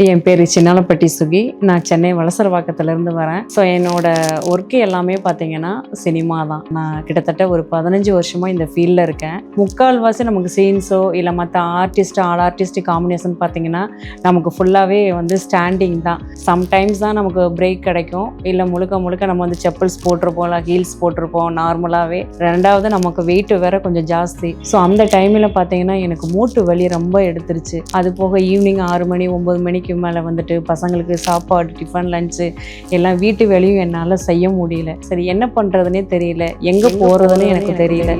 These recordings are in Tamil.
என் பேர் சின்னாலப்பட்டி சுகி. நான் சென்னை வலசரவாக்கத்துலேருந்து வரேன். ஸோ என்னோட ஒர்க்கு எல்லாமே பார்த்தீங்கன்னா சினிமா தான். நான் கிட்டத்தட்ட ஒரு 15 வருஷமாக இந்த ஃபீல்டில் இருக்கேன். முக்கால்வாசி நமக்கு சீன்ஸோ இல்லை மற்ற ஆல் ஆர்டிஸ்ட் காம்பினேஷன் பார்த்தீங்கன்னா நமக்கு ஃபுல்லாகவே ஸ்டாண்டிங் தான். சம்டைம்ஸ் தான் நமக்கு பிரேக் கிடைக்கும். இல்லை முழுக்க நம்ம செப்பல்ஸ் போட்டிருப்போம், இல்லை ஹீல்ஸ் போட்டிருப்போம் நார்மலாகவே. ரெண்டாவது நமக்கு வெயிட் வேற கொஞ்சம் ஜாஸ்தி. ஸோ அந்த டைமில் பார்த்தீங்கன்னா எனக்கு மூட்டு வலி ரொம்ப எடுத்துருச்சு. அது போக ஈவினிங் 6 மணி 9 மணிக்கு மேலே பசங்களுக்கு சாப்பாடு, டிஃபன், லஞ்சு எல்லாம் வீட்டு வேலையும் என்னால் செய்ய முடியல. சரி, என்ன பண்ணுறதுனே தெரியல, எங்கே போகிறதுன்னு எனக்கு தெரியல.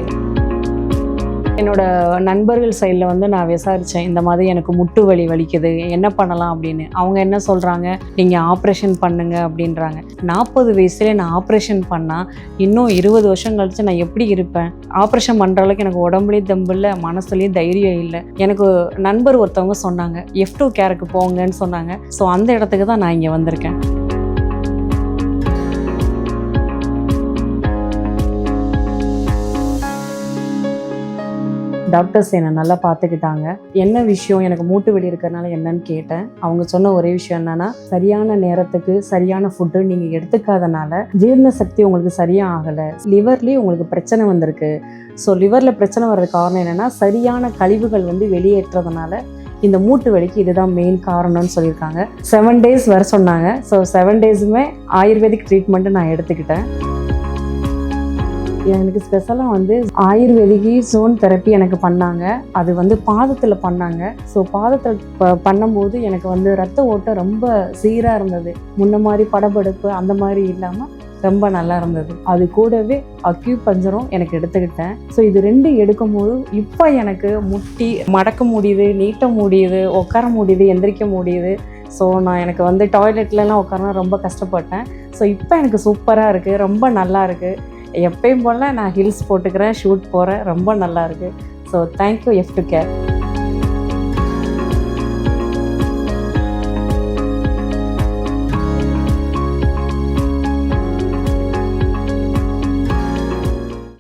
என்னோட நண்பர்கள் சைடில் நான் விசாரித்தேன், இந்த மாதிரி எனக்கு முட்டு வலி வலிக்குது, என்ன பண்ணலாம் அப்படின்னு. அவங்க என்ன சொல்கிறாங்க, நீங்கள் ஆப்ரேஷன் பண்ணுங்க அப்படின்றாங்க. 40 வயசுலேயே நான் ஆப்ரேஷன் பண்ணால் இன்னும் 20 வருஷம் கழிச்சு நான் எப்படி இருப்பேன்? ஆப்ரேஷன் பண்ணுற அளவுக்கு எனக்கு உடம்புலேயும் தெம்பு இல்லை, மனசுலேயும் தைரியம் இல்லை. எனக்கு நண்பர் ஒருத்தவங்க சொன்னாங்க, F2 கேருக்கு போங்கன்னு சொன்னாங்க. ஸோ அந்த இடத்துக்கு தான் நான் இங்கே வந்திருக்கேன். டாக்டர்ஸ் என்னை நல்லா பார்த்துக்கிட்டாங்க. என்ன விஷயம், எனக்கு மூட்டு வலி இருக்கிறதுனால என்னன்னு கேட்டேன். அவங்க சொன்ன ஒரே விஷயம் என்னன்னா, சரியான நேரத்துக்கு சரியான ஃபுட்டு நீங்கள் எடுத்துக்காதனால ஜீரண சக்தி உங்களுக்கு சரியாக ஆகலை, லிவர்லேயும் உங்களுக்கு பிரச்சனை வந்திருக்கு. ஸோ லிவரில் பிரச்சனை வர்றதுக்கு காரணம் என்னென்னா, சரியான கழிவுகள் வெளியேற்றதுனால இந்த மூட்டு வலிக்கு இதுதான் மெயின் காரணம்னு சொல்லியிருக்காங்க. 7 days வர சொன்னாங்க. ஸோ 7 daysமே ஆயுர்வேதிக் ட்ரீட்மெண்ட்டு நான் எடுத்துக்கிட்டேன். எனக்கு ஸ்பெஷலாக ஆயுர்வேதிக் ஜோன் தெரப்பி எனக்கு பண்ணாங்க. அது பாதத்தில் பண்ணாங்க. ஸோ பாதத்தில் பண்ணும்போது எனக்கு ரத்த ஓட்டம் ரொம்ப சீராக இருந்தது. முன்ன மாதிரி படபடுப்பு அந்த மாதிரி இல்லாமல் ரொம்ப நல்லா இருந்தது. அது கூடவே அக்யூபஞ்சரும் எனக்கு எடுத்துக்கிட்டேன். ஸோ இது 2 எடுக்கும்போது இப்போ எனக்கு முட்டி மடக்க முடியுது, நீட்ட முடியுது, உட்கார முடியுது, எந்திரிக்க முடியுது. ஸோ நான் எனக்கு டாய்லெட்லலாம் உட்காரனா ரொம்ப கஷ்டப்பட்டேன். ஸோ இப்போ எனக்கு சூப்பராக இருக்குது, ரொம்ப நல்லா இருக்குது. எப்பயும் போல் நான் ஹில்ஸ் போட்டுக்கிறேன், ஷூட் போகிறேன், ரொம்ப நல்லா இருக்குது. So thank you F2 care.